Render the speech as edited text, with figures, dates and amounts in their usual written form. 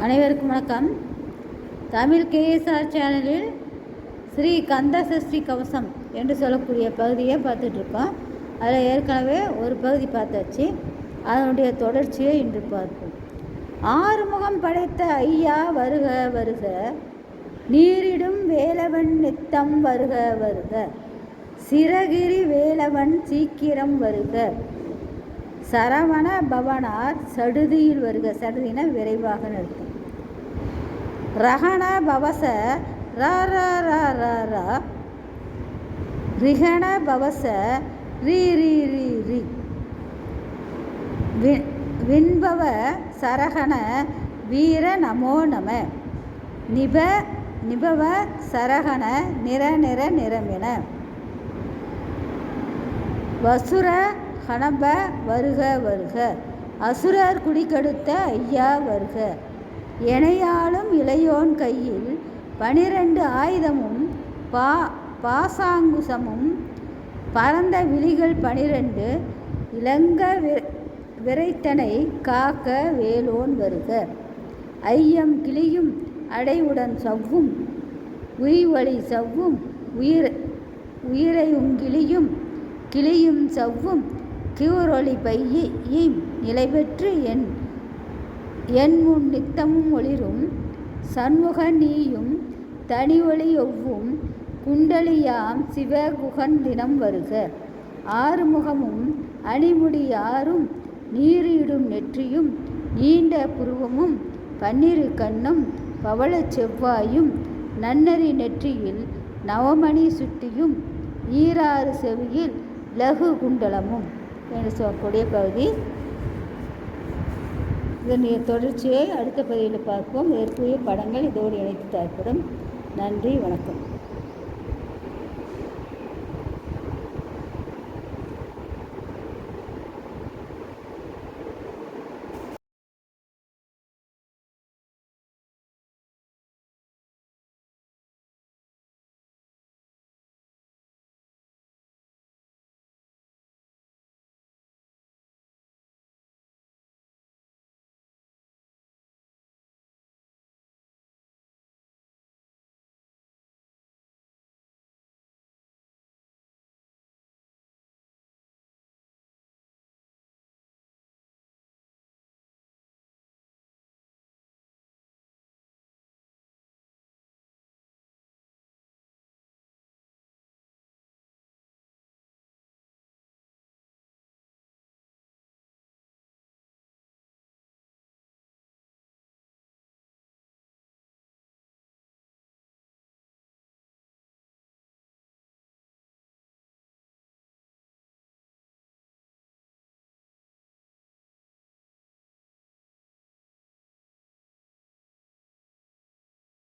அனைவருக்கும் வணக்கம். தமிழ் கேஎஸ்ஆர் சேனலில் ஸ்ரீ கந்த சஷ்டி கவசம் என்று சொல்லக்கூடிய பகுதியை பார்த்துட்ருக்கோம். அதில் ஏற்கனவே ஒரு பகுதி பார்த்தாச்சு. அதனுடைய தொடர்ச்சியை இன்று பார்ப்போம். ஆறுமுகம் படைத்த ஐயா வருக வருக, நீரிடும் வேலவன் நித்தம் வருக வருக, சிறகிரி வேலவன் சீக்கிரம் வருக, சரவண பவனார் சடுதியில் வருக. சடுதின விரைவாக நிறுத்தும். ரகண பவச ர ரிகண பவச ரி ரி ரி ரி, விண்பவ சரகண வீர நமோ நம, நிபவ சரகண நிற நிற நிறமென, வசுர கணப வருக வருக, அசுரர் குடிக்கெடுத்த ஐயா வருக, எனையாளும் இளையோன் கையில் 12 ஆயுதமும் பாசாங்குசமும் பரந்த விழிகள் 12 இளங்க விரைத்தனை காக்க வேலோன் வருக, ஐயம் கிளியும் அடைவுடன் சவ்வும் உய்வழி சவ்வும் உயிரை உங்கிளியும் கிளியும் சவ்வும் கியூரொளி பையும் நிலை பெற்று என் முன் நித்தமும் ஒளிரும் சண்முக நீயும் தனி ஒளி ஒவ்வும் குண்டலியாம் சிவகுகன் தினம் வருக, ஆறுமுகமும் அணிமுடி ஆறும் நீரிடும் நெற்றியும் நீண்ட புருவமும் 12 கண்ணும் பவளச் செவ்வாயும் நன்னறி நெற்றியில் நவமணி சுட்டியும் ஈராறு செவியில் லகு குண்டலமும் என்று சொல்லக்கூடிய பகுதி. இதனுடைய தொடர்ச்சியை அடுத்த பகுதியில் பார்ப்போம். மேற்கூறிய படங்கள் இதோடு இணைத்து தரப்படும். நன்றி, வணக்கம்.